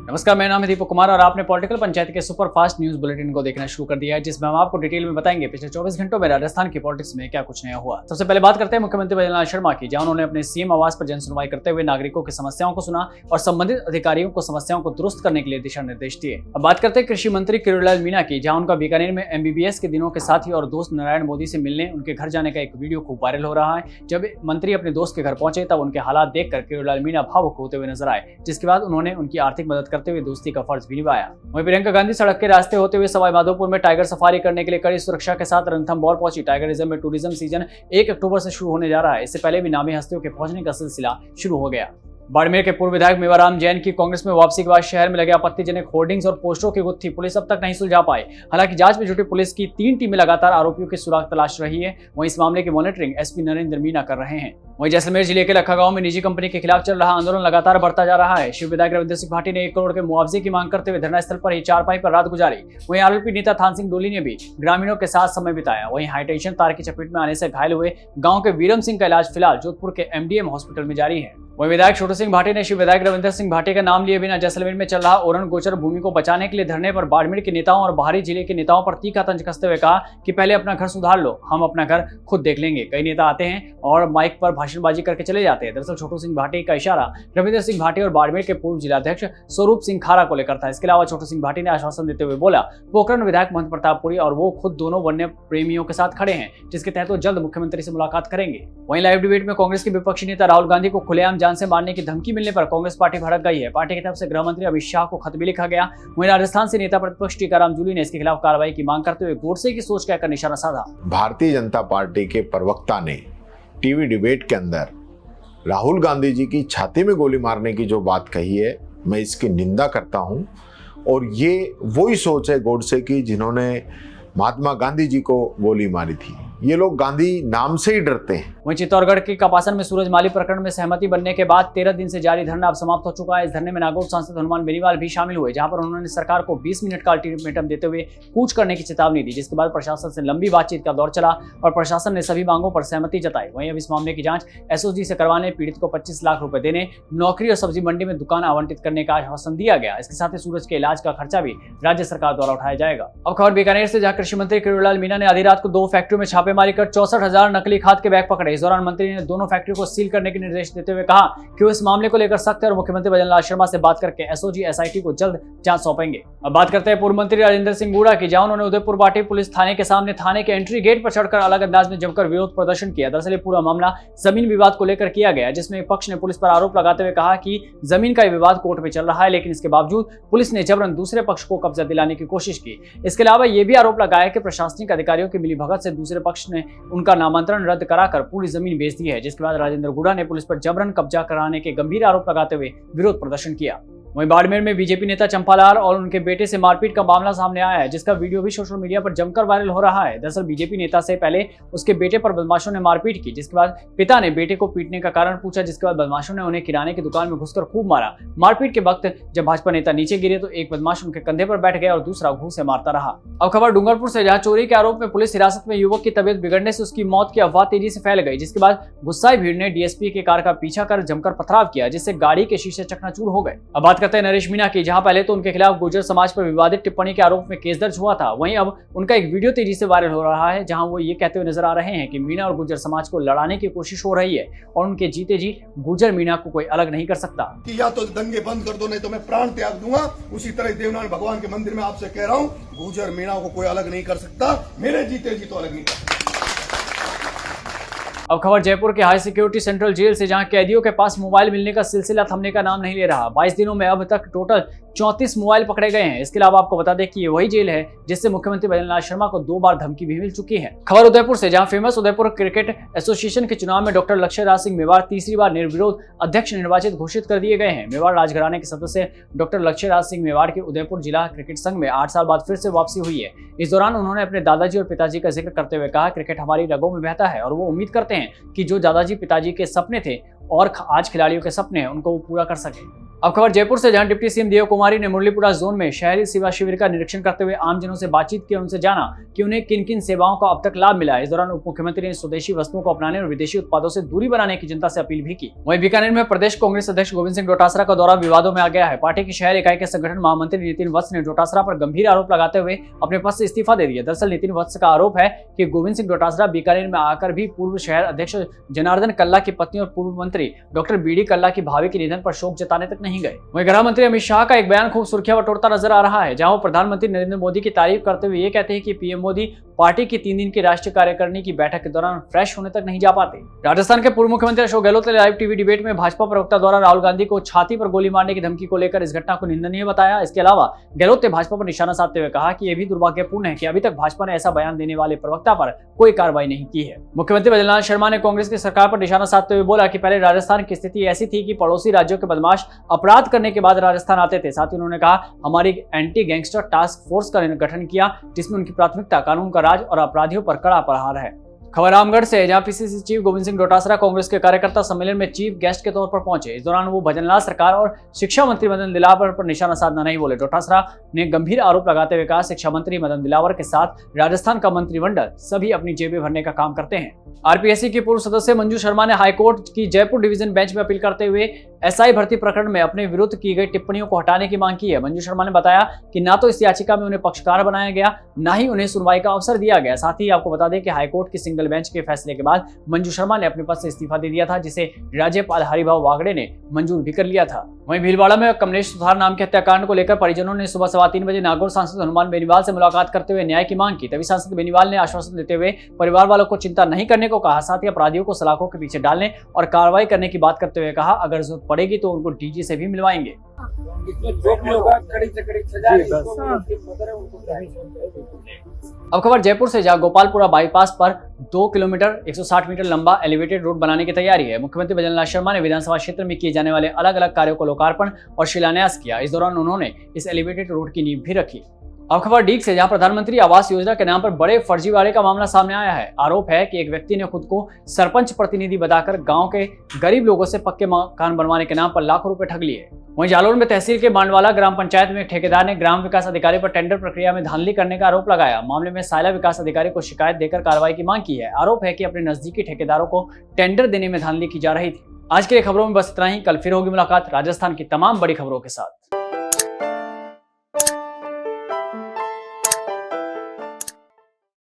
नमस्कार, मेरा नाम है दीपक कुमार और आपने पॉलिटिकल पंचायत के सुपर फास्ट न्यूज बुलेटिन को देखना शुरू कर दिया है, जिसमें हम आपको डिटेल में बताएंगे पिछले 24 घंटों में राजस्थान की पॉलिटिक्स में क्या कुछ नया हुआ। सबसे पहले बात करते हैं मुख्यमंत्री भजनलाल शर्मा की, जहां उन्होंने अपने सीएम आवास पर जन सुनवाई करते हुए नागरिकों की समस्याओं को सुना और संबंधित अधिकारियों को समस्याओं को दुरुस्त करने के लिए दिशा निर्देश दिए। अब बात करते हैं कृषि मंत्री किरोड़ीलाल मीणा की, जहां उनका बीकानेर में MBBS के दिनों के साथी और दोस्त नारायण मोदी से मिलने उनके घर जाने का एक वीडियो खूब वायरल हो रहा है। जब मंत्री अपने दोस्त के घर पहुंचे तब उनके हालात देखकर किरोड़ीलाल मीणा भावुक होते हुए नजर आए, जिसके बाद उन्होंने उनकी आर्थिक मदद करते हुए दोस्ती का फर्ज भी निभाया। वहीं प्रियंका गांधी सड़क के रास्ते होते हुए सवाई माधोपुर में टाइगर सफारी करने के लिए कड़ी सुरक्षा के साथ रणथंभौर पहुंची। टाइगर रिजर्व में टूरिज्म सीजन 1 अक्टूबर से शुरू होने जा रहा है। इससे पहले भी नामी हस्तियों के पहुंचने का सिलसिला शुरू हो गया। बाड़मेर के पूर्व विधायक मेवाराम जैन की कांग्रेस में वापसी के बाद शहर में लगे आपत्तिजनक होर्डिंग्स और पोस्टरों की गुत्थी पुलिस अब तक नहीं सुलझा पाई। हालांकि जांच में जुटी पुलिस की 3 टीमें लगातार आरोपियों की सुराग तलाश रही है। वहीं इस मामले की मॉनिटरिंग SP नरेंद्र मीणा कर रहे हैं। वहीं जैसलमेर जिले के लखा गांव में निजी कंपनी के खिलाफ चल रहा आंदोलन लगातार बढ़ता जा रहा है। शिव विधायक रविंद्र सिंह भाटी ने 1 करोड़ के मुआवजे की मांग करते हुए धरना स्थल पर ही चारपाई पर रात गुजारी। वहीं आरोपी नेता थान सिंह डोली ने भी ग्रामीणों के साथ समय बिताया। वहीं हाईटेंशन तार की चपेट में आने से घायल हुए गांव के वीरम सिंह का इलाज फिलहाल जोधपुर के MDM हॉस्पिटल में जारी है। वहीं विधायक छोटू सिंह भाटी ने शिव विधायक रविंद्र सिंह भाटी का नाम लिए बिना जैसलमेर में चल रहा ओरन गोचर भूमि को बचाने के लिए धरने पर बाड़मेर के नेताओं और बाहरी जिले के नेताओं पर तीखा तंज कसते हुए कहा कि पहले अपना घर सुधार लो, हम अपना घर खुद देख लेंगे। कई नेता आते हैं और माइक पर भाषणबाजी करके चले जाते हैं। दरअसल छोटू सिंह भाटी का इशारा रविंद्र सिंह भाटी और बाड़मेर के पूर्व जिलाध्यक्ष स्वरूप सिंह खारा को लेकर था। इसके अलावा छोटू सिंह भाटी ने आश्वासन देते हुए बोला पोखरण विधायक महंत प्रतापपुरी और वो खुद दोनों वन्य प्रेमियों के साथ खड़े हैं, जिसके तहत वो जल्द मुख्यमंत्री से मुलाकात करेंगे। वहीं लाइव डिबेट में कांग्रेस के विपक्षी नेता राहुल गांधी को खुलेआम जान से मारने की धमकी मिलने पर कांग्रेस पार्टी भड़क गई है। पार्टी की तरफ से गृह मंत्री अमित शाह को खत भी लिखा गया। वहीं राजस्थान से नेता प्रतिपक्ष टीकाराम जूली ने इसके खिलाफ कार्रवाई की मांग करते हुए गोडसे की सोच कहकर निशाना साधा। भारतीय जनता पार्टी के प्रवक्ता ने टीवी डिबेट के अंदर राहुल गांधी जी की छाती में गोली मारने की जो बात कही है, मैं इसकी निंदा करता हूं। और ये वही सोच है गोडसे की जिन्होंने महात्मा गांधी जी को गोली मारी थी। ये लोग गांधी नाम से ही डरते हैं। वहीं चित्तौड़गढ़ के कपासन में सूरजमाली प्रकरण में सहमति बनने के बाद 13 दिन से जारी धरना अब समाप्त हो चुका है। इस धरने में नागौर सांसद हनुमान बेनीवाल भी शामिल हुए, जहां पर उन्होंने सरकार को 20 मिनट का अल्टीमेटम देते हुए कूच करने की चेतावनी दी, जिसके बाद प्रशासन से लंबी बातचीत का दौर चला और प्रशासन ने सभी मांगों पर सहमति जताई। वहीं अब इस मामले की जांच SOG से करवाने, पीड़ित को 25 लाख रुपए देने, नौकरी और सब्जी मंडी में दुकान आवंटित करने का आश्वासन दिया गया। इसके साथ ही सूरज के इलाज का खर्चा भी राज्य सरकार द्वारा उठाया जाएगा। अब खबर बीकानेर से, जहां कृषि मंत्री किरोड़ीलाल मीणा ने आधी रात को 2 फैक्ट्रियों में छापेमारी कर 64,000 नकली खाद के बैग पकड़े। इस दौरान मंत्री ने दोनों फैक्ट्री को सील करने के निर्देश देते हुए कहा कि वो इस मामले को लेकर सख्त है और मुख्यमंत्री भजनलाल शर्मा से बात करके SOG SIT को जल्द जांच सौंपेंगे। अब बात करते हैं पूर्व मंत्री राजेंद्र सिंह गुड़ा की, जहां उन्होंने उदयपुर बाटी पुलिस थाने के सामने थाने के एंट्री गेट पर चढ़कर अलग अंदाज में जमकर विरोध प्रदर्शन किया। दरअसल ये पूरा मामला जमीन विवाद को लेकर किया गया, जिसमें एक पक्ष ने पुलिस पर आरोप लगाते हुए कहा कि जमीन का विवाद कोर्ट में चल रहा है, लेकिन इसके बावजूद पुलिस ने जबरन दूसरे पक्ष को कब्जा दिलाने की कोशिश की। इसके अलावा यह भी आरोप लगाया कि प्रशासनिक अधिकारियों की मिलीभगत से दूसरे पक्ष ने उनका नामांतरण रद्द कराकर पूरी जमीन बेच दी है, जिसके बाद राजेंद्र गुड़ा ने पुलिस पर जबरन कब्जा कराने के गंभीर आरोप लगाते हुए विरोध प्रदर्शन किया। वहीं बाड़मेर में बीजेपी नेता चंपालाल और उनके बेटे से मारपीट का मामला सामने आया है, जिसका वीडियो भी सोशल मीडिया पर जमकर वायरल हो रहा है। दरअसल बीजेपी नेता से पहले उसके बेटे पर बदमाशों ने मारपीट की, जिसके बाद पिता ने बेटे को पीटने का कारण पूछा, जिसके बाद बदमाशों ने उन्हें किराने की दुकान में घुसकर खूब मारा। मारपीट के वक्त जब भाजपा नेता नीचे गिरे तो एक बदमाश उनके कंधे पर बैठ गया और दूसरा घूंसे से मारता रहा। अब खबर डूंगरपुर से, जहां चोरी के आरोप में पुलिस हिरासत में युवक की तबियत बिगड़ने से उसकी मौत की अफवाह तेजी से फैल गई, जिसके बाद गुस्साई भीड़ ने DSP के कार का पीछा कर जमकर पथराव किया, जिससे गाड़ी के शीशे चकनाचूर हो गए। अब बात करते हैं नरेश मीणा की, जहां पहले तो उनके खिलाफ गुर्जर समाज पर विवादित टिप्पणी के आरोप में केस दर्ज हुआ था। वहीं अब उनका एक वीडियो तेजी से वायरल हो रहा है, जहां वो ये कहते हुए नजर आ रहे हैं कि मीणा और गुर्जर समाज को लड़ाने की कोशिश हो रही है और उनके जीते जी गुर्जर मीणा को कोई अलग नहीं कर सकता। कि या तो दंगे बंद कर दो, नहीं तो मैं प्राण त्याग दूंगा। उसी तरह देवनारायण भगवान के मंदिर में आपसे कह रहा हूं, गुर्जर मीणा को कोई अलग नहीं कर सकता, मेरे जीते जी तो अलग नहीं कर सकता। अब खबर जयपुर के हाई सिक्योरिटी सेंट्रल जेल से, जहां कैदियों के पास मोबाइल मिलने का सिलसिला थमने का नाम नहीं ले रहा। 22 दिनों में अब तक टोटल 34 मोबाइल पकड़े गए हैं। इसके अलावा आपको बता दें कि ये वही जेल है जिससे मुख्यमंत्री भजनलाल शर्मा को 2 बार धमकी भी मिल चुकी है। खबर उदयपुर से, जहां फेमस उदयपुर क्रिकेट एसोसिएशन के चुनाव में डॉक्टर लक्ष्यराज सिंह मेवाड़ तीसरी बार निर्विरोध अध्यक्ष निर्वाचित घोषित कर दिए गए हैं। मेवाड़ राजघराने के सदस्य डॉक्टर लक्ष्यराज सिंह मेवाड़ की उदयपुर जिला क्रिकेट संघ में 8 साल बाद फिर से वापसी हुई है। इस दौरान उन्होंने अपने दादाजी और पिताजी का जिक्र करते हुए कहा, क्रिकेट हमारी रगों में बहता है और वो उम्मीद करते हैं कि जो दादाजी पिताजी के सपने थे और आज खिलाड़ियों के सपने हैं उनको वो पूरा कर सके। अब खबर जयपुर से, जहां डिप्टी सीएम दिया कुमारी ने मुरलीपुरा जोन में शहरी सेवा शिविर का निरीक्षण करते हुए आमजनों से बातचीत की और उनसे जाना कि उन्हें किन किन सेवाओं का अब तक लाभ मिला है। इस दौरान उप मुख्यमंत्री ने स्वदेशी वस्तुओं को अपनाने और विदेशी उत्पादों से दूरी बनाने की जनता से अपील भी की। वहीं बीकानेर में प्रदेश कांग्रेस अध्यक्ष गोविंद सिंह डोटासरा का दौरा विवादों में आ गया है। पार्टी की शहर इकाई के संगठन महामंत्री नितिन वत्स ने डोटासरा पर गंभीर आरोप लगाते हुए अपने पद से इस्तीफा दे दिया। दरअसल नितिन वत्स का आरोप है कि गोविंद सिंह डोटासरा बीकानेर में आकर भी पूर्व शहर अध्यक्ष जनार्दन कल्ला की पत्नी और पूर्व मंत्री डॉक्टर बीडी कल्ला की भाभी के निधन पर शोक जताने तक नहीं गए। वहीं गृह मंत्री अमित शाह का एक बयान खूब सुर्खियां बटोरता नजर आ रहा है, जहां वो प्रधानमंत्री नरेंद्र मोदी की तारीफ करते हुए ये कहते हैं कि पीएम मोदी पार्टी की 3 दिन की राष्ट्रीय कार्यकारिणी की बैठक के दौरान फ्रेश होने तक नहीं जा पाते। राजस्थान के पूर्व मुख्यमंत्री अशोक गहलोत ने लाइव टीवी डिबेट में भाजपा प्रवक्ता द्वारा राहुल गांधी को छाती पर गोली मारने की धमकी को लेकर इस घटना को निंदनीय बताया। इसके अलावा गहलोत ने भाजपा पर निशाना साधते हुए कहा कि यह भी दुर्भाग्यपूर्ण है कि अभी तक भाजपा ने ऐसा बयान देने वाले प्रवक्ता पर कोई कार्रवाई नहीं की है। मुख्यमंत्री बद्रीनाथ शर्मा ने कांग्रेस की सरकार पर निशाना साधते हुए बोला कि पहले राजस्थान की स्थिति ऐसी थी कि पड़ोसी राज्यों के बदमाश अपराध करने के बाद राजस्थान आते थे। साथ ही उन्होंने कहा, हमारी एंटी गैंगस्टर टास्क फोर्स का गठन किया, जिसमें उनकी प्राथमिकता कानून का राज और अपराधियों पर कड़ा प्रहार है। खबर रामगढ़ से, जहां पीसीसी चीफ गोविंद सिंह डोटासरा कांग्रेस के कार्यकर्ता सम्मेलन में चीफ गेस्ट के तौर पर पहुंचे। इस दौरान वो भजनलाल सरकार और शिक्षा मंत्री मदन दिलावर पर निशाना साधना नहीं बोले। डोटासरा ने गंभीर आरोप लगाते हुए कहा, शिक्षा मंत्री मदन दिलावर के साथ राजस्थान का मंत्रिमंडल सभी अपनी जेबें भरने का काम करते हैं। आरपीएससी की पूर्व सदस्य मंजू शर्मा ने हाईकोर्ट की जयपुर डिवीजन बेंच में अपील करते हुए एसआई भर्ती प्रकरण में अपने विरुद्ध की गई टिप्पणियों को हटाने की मांग की है। मंजू शर्मा ने बताया कि ना तो इस याचिका में उन्हें पक्षकार बनाया गया, ना ही उन्हें सुनवाई का अवसर दिया गया। साथ ही आपको बता दें कि हाईकोर्ट की सिंगल बेंच के फैसले के बाद मंजू शर्मा ने अपने पद से इस्तीफा दे दिया था, जिसे राज्यपाल हरिभाऊ बागड़े ने मंजूर भी कर लिया था। वहीं भीलवाड़ा में कमलेश सुथार नाम के हत्याकांड को लेकर परिजनों ने सुबह 3:15 बजे नागौर सांसद हनुमान बेनीवाल से मुलाकात करते हुए न्याय की मांग की। तभी सांसद बेनीवाल ने आश्वासन देते हुए परिवार वालों को चिंता नहीं करने को कहा। साथ ही अपराधियों को सलाखों के पीछे डालने और कार्रवाई करने की बात करते हुए कहा, अगर जरूरत पड़ेगी तो उनको डीजी से भी मिलवाएंगे। अब खबर जयपुर से, जहां गोपालपुरा बाईपास पर 2 किलोमीटर 160 मीटर लंबा एलिवेटेड रोड बनाने की तैयारी है। मुख्यमंत्री बद्रीनाथ शर्मा ने विधानसभा क्षेत्र में किए जाने वाले अलग अलग कार्यों को लोकार्पण और शिलान्यास किया। इस दौरान उन्होंने इस एलिवेटेड रोड की नींव भी रखी। अब खबर डीग से, जहां प्रधानमंत्री आवास योजना के नाम पर बड़े फर्जीवाड़े का मामला सामने आया है। आरोप है कि एक व्यक्ति ने खुद को सरपंच प्रतिनिधि बताकर गांव के गरीब लोगों से पक्के मकान बनवाने के नाम पर लाखों रुपए ठग लिए। वहीं जालौर में तहसील के मांडवाला ग्राम पंचायत में एक ठेकेदार ने ग्राम विकास अधिकारी पर टेंडर प्रक्रिया में धांधली करने का आरोप लगाया। मामले में सायला विकास अधिकारी को शिकायत देकर कार्रवाई की मांग की है। आरोप है कि अपने नजदीकी ठेकेदारों को टेंडर देने में धांधली की जा रही थी। आज के खबरों में बस इतना ही। कल फिर होगी मुलाकात राजस्थान की तमाम बड़ी खबरों के साथ।